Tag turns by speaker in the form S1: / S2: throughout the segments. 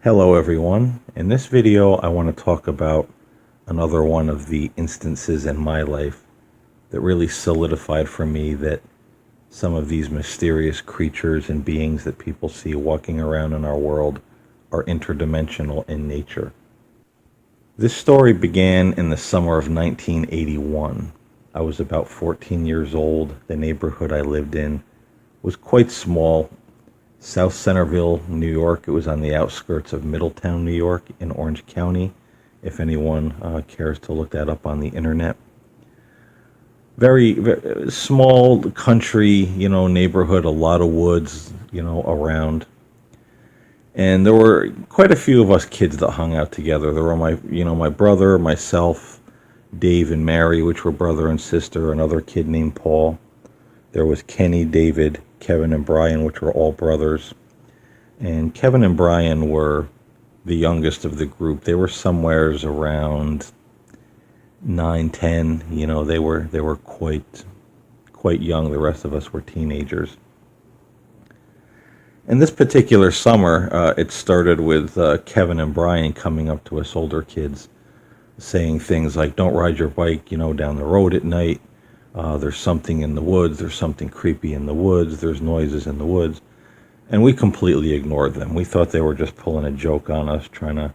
S1: Hello everyone. In this video I want to talk about another one of the instances in my life that really solidified for me that some of these mysterious creatures and beings that people see walking around in our world are interdimensional in nature. This story began in the summer of 1981. I was about 14 years old. The neighborhood I lived in was quite small. South Centerville, New York. It was on the outskirts of Middletown, New York, in Orange County, if anyone cares to look that up on the internet. Very small country, neighborhood, a lot of woods, around. And there were quite a few of us kids that hung out together. There were my brother, myself, Dave and Mary, which were brother and sister, another kid named Paul. There was Kenny, David, Kevin, and Brian, which were all brothers. And Kevin and Brian were the youngest of the group. They were somewheres around 9, 10. They were quite young. The rest of us were teenagers. And this particular summer, it started with Kevin and Brian coming up to us older kids, saying things like, "Don't ride your bike, down the road at night. There's something in the woods. There's something creepy in the woods. There's noises in the woods." And we completely ignored them. We thought they were just pulling a joke on us, trying to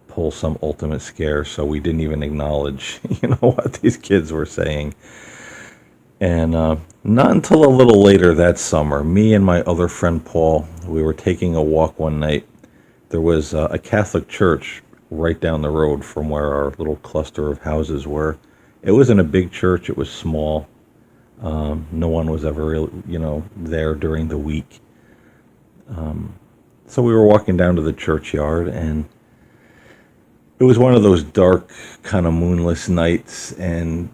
S1: pull some ultimate scare. So we didn't even acknowledge, what these kids were saying. And not until a little later that summer, me and my other friend Paul, we were taking a walk one night. There was a Catholic church right down the road from where our little cluster of houses were. It wasn't a big church. It was small. No one was ever really, there during the week. So we were walking down to the churchyard, and it was one of those dark, kind of moonless nights, and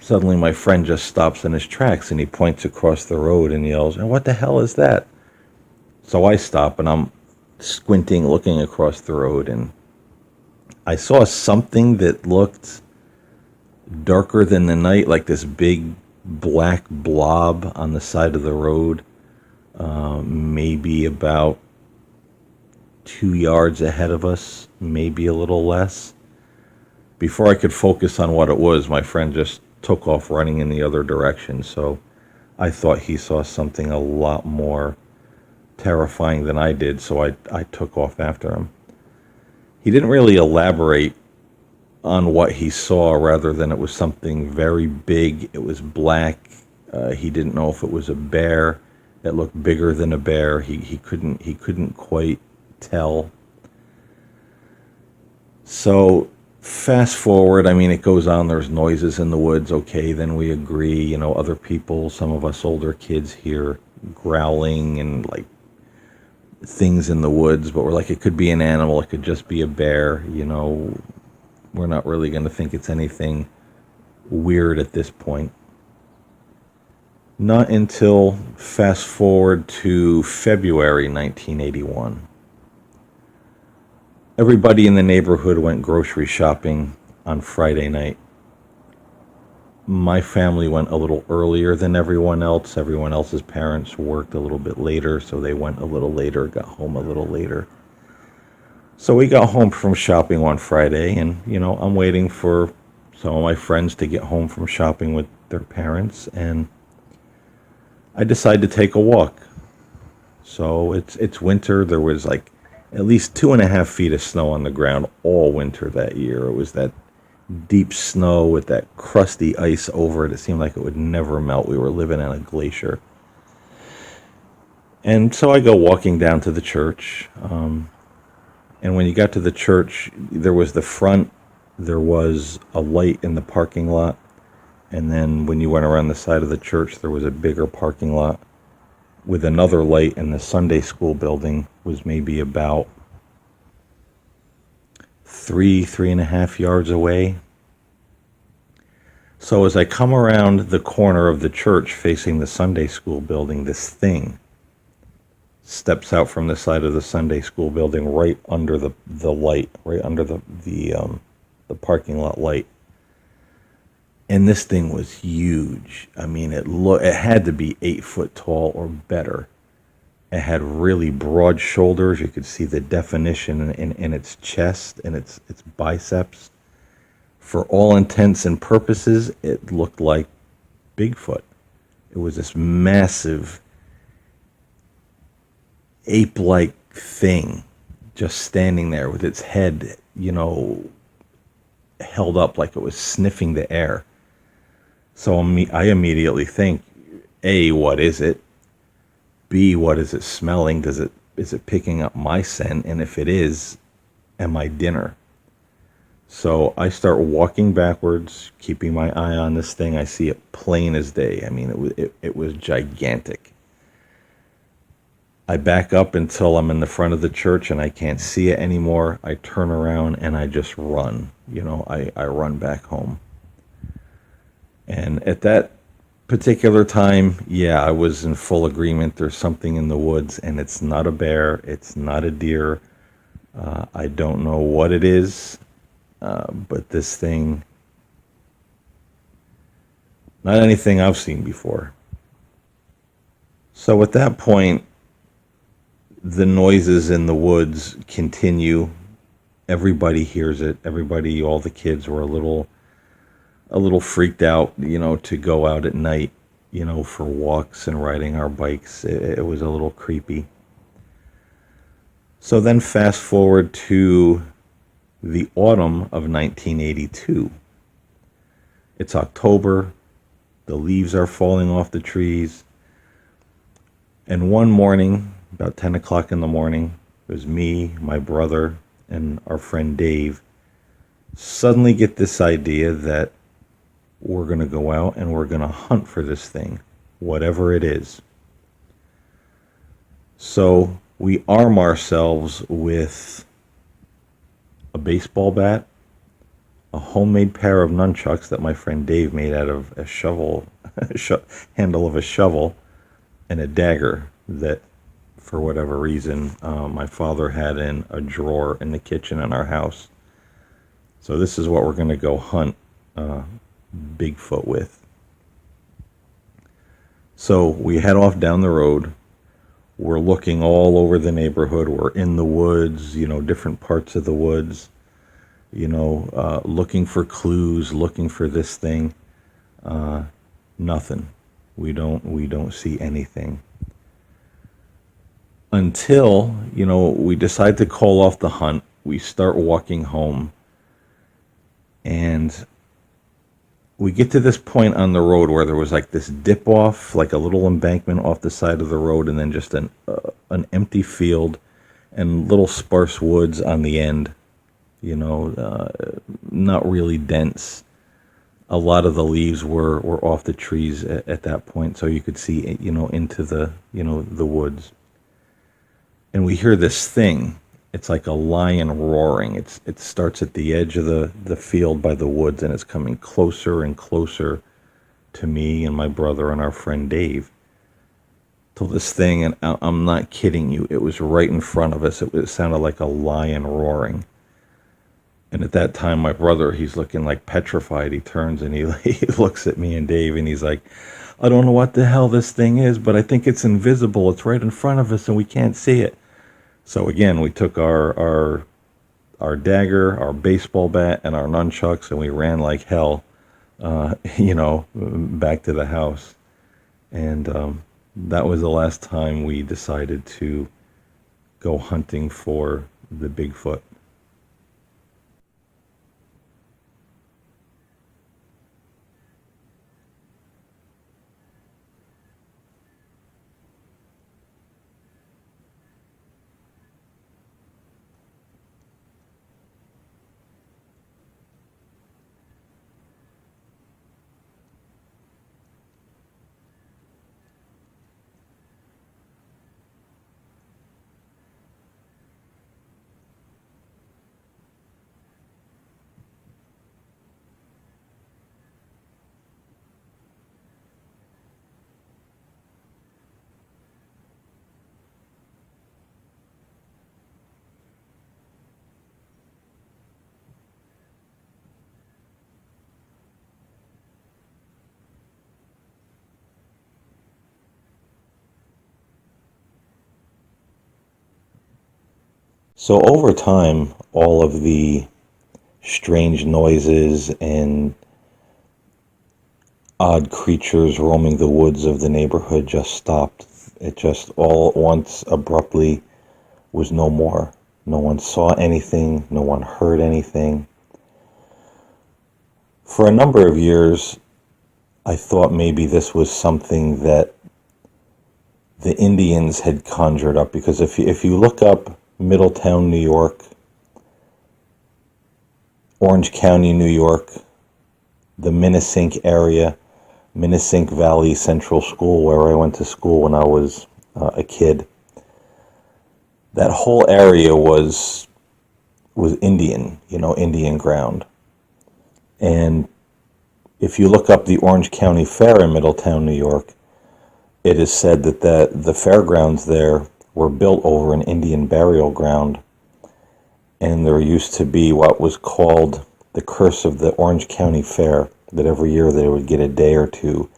S1: suddenly my friend just stops in his tracks, and he points across the road and yells, "And what the hell is that?" So I stop, and I'm squinting, looking across the road, and I saw something that looked darker than the night, like this big black blob on the side of the road, maybe about 2 yards ahead of us, maybe a little less. Before I could focus on what it was, my friend just took off running in the other direction. So I thought he saw something a lot more terrifying than I did, so I took off after him. He didn't really elaborate on what he saw, rather than it was something very big. It was black. He didn't know if it was a bear. It looked bigger than a bear. He couldn't quite tell. So fast forward, it goes on. There's noises in the woods. Okay, then we agree. Other people, some of us older kids, hear growling and like things in the woods, but we're like, it could be an animal. It could just be a bear. We're not really going to think it's anything weird at this point. Not until fast forward to February 1981. Everybody in the neighborhood went grocery shopping on Friday night. My family went a little earlier than everyone else. Everyone else's parents worked a little bit later, so they went a little later, got home a little later. So we got home from shopping on Friday, and, I'm waiting for some of my friends to get home from shopping with their parents, and I decided to take a walk. So it's winter. There was like at least 2.5 feet of snow on the ground all winter that year. It was that deep snow with that crusty ice over it. It seemed like it would never melt. We were living on a glacier. And so I go walking down to the church. And when you got to the church, there was the front, there was a light in the parking lot. And then when you went around the side of the church, there was a bigger parking lot with another light, and the Sunday school building was maybe about 3.5 yards away. So as I come around the corner of the church facing the Sunday school building, this thing steps out from the side of the Sunday school building right under the light, right under the parking lot light. And this thing was huge. It had to be 8 foot tall or better. It had really broad shoulders. You could see the definition in its chest and its biceps. For all intents and purposes, it looked like Bigfoot. It was this massive ape-like thing just standing there with its head, held up like it was sniffing the air. So I immediately think, A, what is it? B, what is it smelling? Is it picking up my scent? And if it is, am I dinner? So I start walking backwards, keeping my eye on this thing. I see it plain as day. I mean, it was gigantic. I back up until I'm in the front of the church and I can't see it anymore. I turn around and I just run. I run back home. And at that particular time, yeah, I was in full agreement. There's something in the woods, and it's not a bear. It's not a deer. I don't know what it is, but this thing, not anything I've seen before. So at that point, the noises in the woods continue. Everybody hears it. Everybody, all the kids were a little freaked out, to go out at night, for walks and riding our bikes. It was a little creepy. So then fast forward to the autumn of 1982. It's October. The leaves are falling off the trees. And one morning, about 10 o'clock in the morning, it was me, my brother, and our friend Dave, suddenly get this idea that we're going to go out and we're going to hunt for this thing, whatever it is. So we arm ourselves with a baseball bat, a homemade pair of nunchucks that my friend Dave made out of a shovel, handle of a shovel, and a dagger that, for whatever reason, my father had in a drawer in the kitchen in our house. So this is what we're going to go hunt Bigfoot with. So we head off down the road. We're looking all over the neighborhood. We're in the woods, different parts of the woods, looking for clues, looking for this thing. Nothing. We don't see anything. Until, we decide to call off the hunt. We start walking home. And we get to this point on the road where there was like this dip off, like a little embankment off the side of the road, and then just an empty field and little sparse woods on the end, not really dense. A lot of the leaves were off the trees at that point, so you could see, into the woods. And we hear this thing. It's like a lion roaring. It starts at the edge of the field by the woods, and it's coming closer and closer to me and my brother and our friend Dave. Till this thing, and I'm not kidding you, it was right in front of us. It sounded like a lion roaring. And at that time, my brother, he's looking like petrified. He turns and he looks at me and Dave, and he's like, I don't know what the hell this thing is, but I think it's invisible. It's right in front of us, and we can't see it. So again, we took our dagger, our baseball bat, and our nunchucks, and we ran like hell, back to the house. And that was the last time we decided to go hunting for the Bigfoot. So over time, all of the strange noises and odd creatures roaming the woods of the neighborhood just stopped. It just all at once abruptly was no more. No one saw anything, no one heard anything. For a number of years, I thought maybe this was something that the Indians had conjured up, because if you look up Middletown, New York, Orange County, New York, the Minnesink area, Minnesink Valley Central School, where I went to school when I was a kid, that whole area was Indian, Indian ground. And if you look up the Orange County Fair in Middletown, New York, it is said that the fairgrounds there were built over an Indian burial ground, and there used to be what was called the curse of the Orange County Fair, that every year they would get a day or two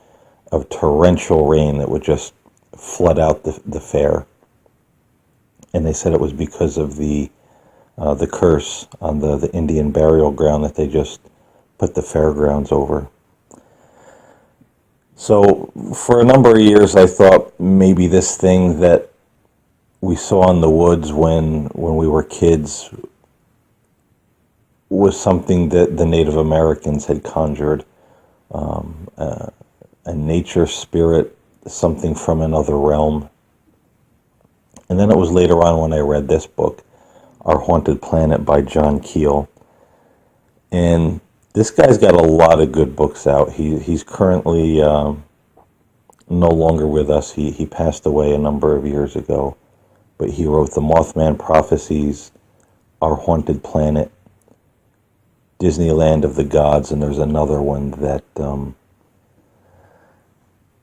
S1: of torrential rain that would just flood out the fair. And they said it was because of the curse on the Indian burial ground that they just put the fairgrounds over. So for a number of years, I thought maybe this thing that we saw in the woods when we were kids was something that the Native Americans had conjured, a nature spirit, something from another realm. And then it was later on when I read this book, Our Haunted Planet by John Keel. And this guy's got a lot of good books out. He's currently no longer with us. He passed away a number of years ago. But he wrote The Mothman Prophecies, Our Haunted Planet, Disneyland of the Gods, and there's another one that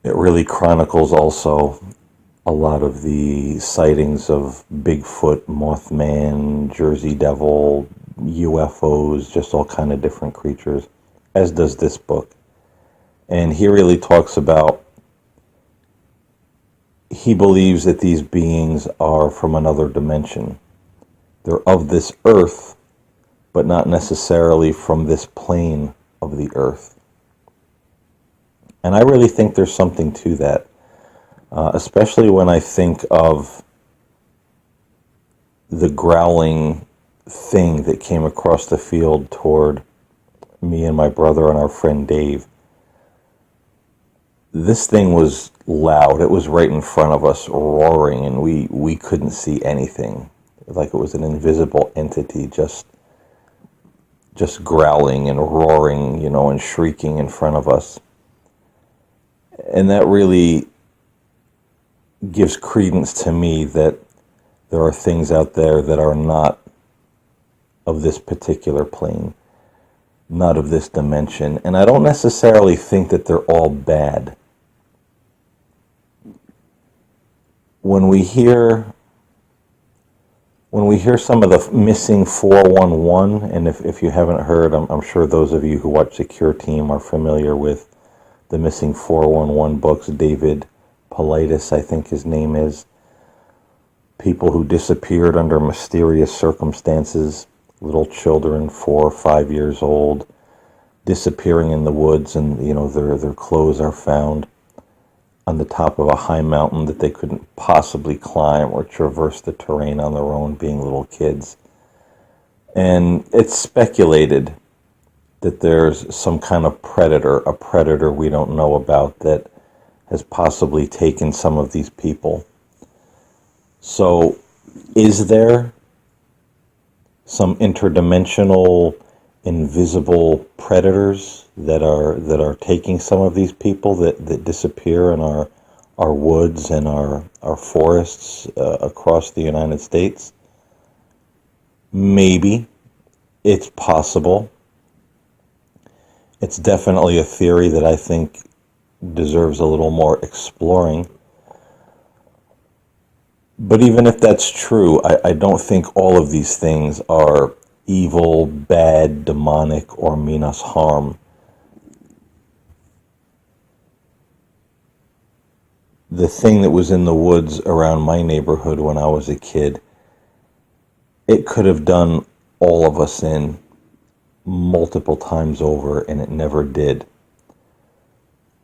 S1: it really chronicles also a lot of the sightings of Bigfoot, Mothman, Jersey Devil, UFOs, just all kind of different creatures, as does this book. And he really talks about, he believes that these beings are from another dimension. They're of this earth, but not necessarily from this plane of the earth. And I really think there's something to that, especially when I think of the growling thing that came across the field toward me and my brother and our friend Dave. This thing was loud. It was right in front of us, roaring, and we couldn't see anything. Like it was an invisible entity just growling and roaring, and shrieking in front of us. And that really gives credence to me that there are things out there that are not of this particular plane, not of this dimension. And I don't necessarily think that they're all bad. When we hear some of the missing 411, and if you haven't heard, I'm sure those of you who watch Secure Team are familiar with the missing 411 books. David Paulides, I think his name is. People who disappeared under mysterious circumstances, little children, 4 or 5 years old, disappearing in the woods, and their clothes are found on the top of a high mountain that they couldn't possibly climb or traverse the terrain on their own, being little kids. And it's speculated that there's some kind of a predator we don't know about, that has possibly taken some of these people. So, is there some interdimensional, invisible predators that are taking some of these people that disappear in our woods and our forests across the United States? Maybe. It's possible. It's definitely a theory that I think deserves a little more exploring. But even if that's true, I don't think all of these things are evil, bad, demonic, or mean us harm. The thing that was in the woods around my neighborhood when I was a kid, it could have done all of us in multiple times over, and it never did.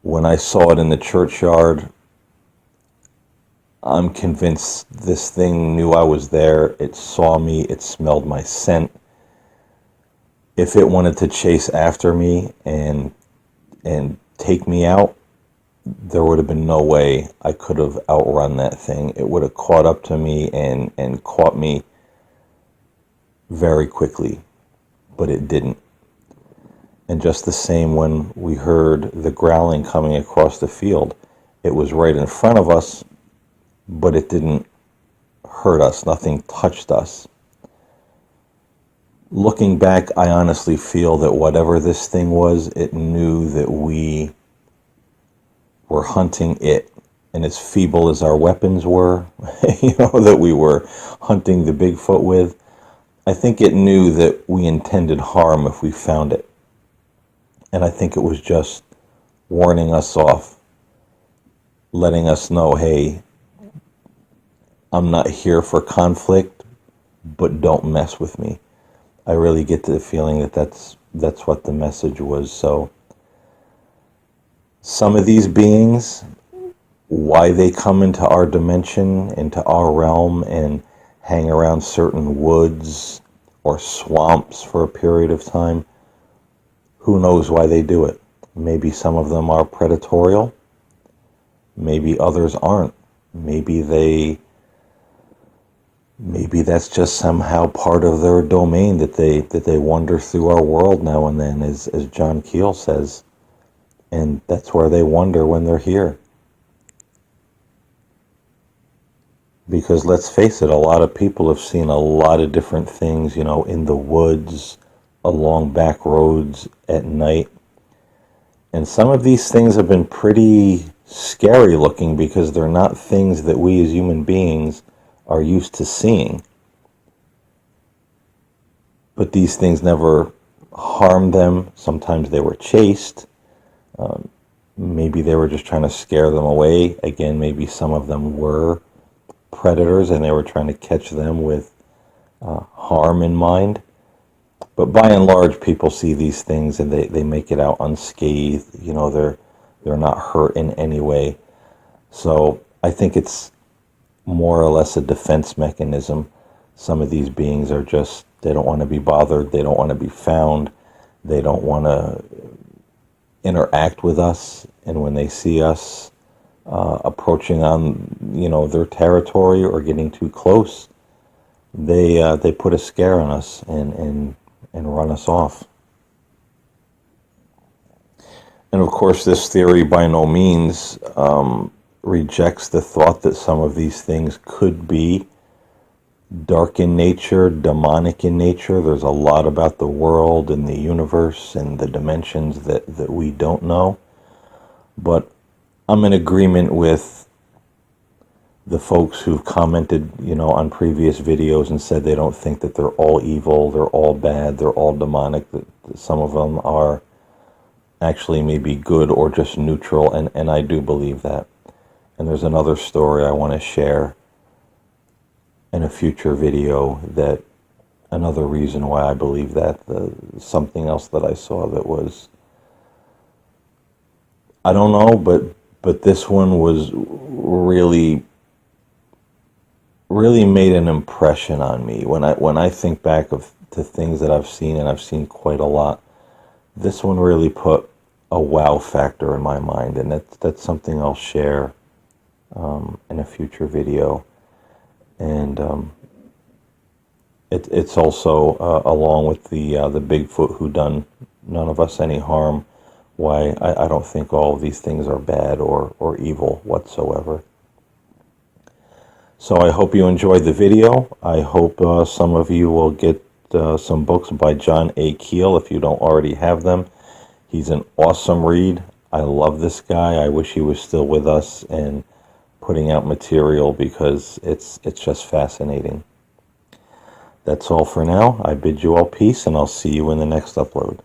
S1: When I saw it in the churchyard, I'm convinced this thing knew I was there. It saw me. It smelled my scent. If it wanted to chase after me and take me out, there would have been no way I could have outrun that thing. It would have caught up to me and caught me very quickly, but it didn't. And just the same when we heard the growling coming across the field, it was right in front of us, but it didn't hurt us. Nothing touched us. Looking back, I honestly feel that whatever this thing was, it knew that we were hunting it. And as feeble as our weapons were, that we were hunting the Bigfoot with, I think it knew that we intended harm if we found it. And I think it was just warning us off, letting us know, hey, I'm not here for conflict, but don't mess with me. I really get the feeling that that's what the message was. So some of these beings, why they come into our dimension, into our realm, and hang around certain woods or swamps for a period of time, who knows why they do it? Maybe some of them are predatorial. Maybe others aren't. Maybe that's just somehow part of their domain, that they wander through our world now and then, as John Keel says, and that's where they wander when they're here. Because let's face it, a lot of people have seen a lot of different things, in the woods, along back roads at night. And some of these things have been pretty scary looking because they're not things that we as human beings are used to seeing. But these things never harmed them. Sometimes they were chased. Maybe they were just trying to scare them away. Again, maybe some of them were predators and they were trying to catch them with harm in mind. But by and large, people see these things and they make it out unscathed. They're not hurt in any way. So I think it's more or less a defense mechanism. Some of these beings are just, they don't want to be bothered. They don't want to be found. They don't want to interact with us. And when they see us approaching on, their territory or getting too close, they put a scare on us and run us off. And of course, this theory by no means rejects the thought that some of these things could be dark in nature, demonic in nature. There's a lot about the world and the universe and the dimensions that we don't know. But I'm in agreement with the folks who've commented, on previous videos and said they don't think that they're all evil, they're all bad, they're all demonic, that some of them are actually maybe good or just neutral, and I do believe that. And there's another story I want to share in a future video, that another reason why I believe that, something else that I saw that was, I don't know, but this one was really made an impression on me. When I think back to things that I've seen, and I've seen quite a lot, this one really put a wow factor in my mind, and that's something I'll share in a future video. And it's also along with the Bigfoot who done none of us any harm, why I don't think all of these things are bad or evil whatsoever. So I hope you enjoyed the video. I hope some of you will get some books by John A. Keel if you don't already have them. He's an awesome read. I love this guy. I wish he was still with us and putting out material, because it's just fascinating. That's all for now. I bid you all peace, and I'll see you in the next upload.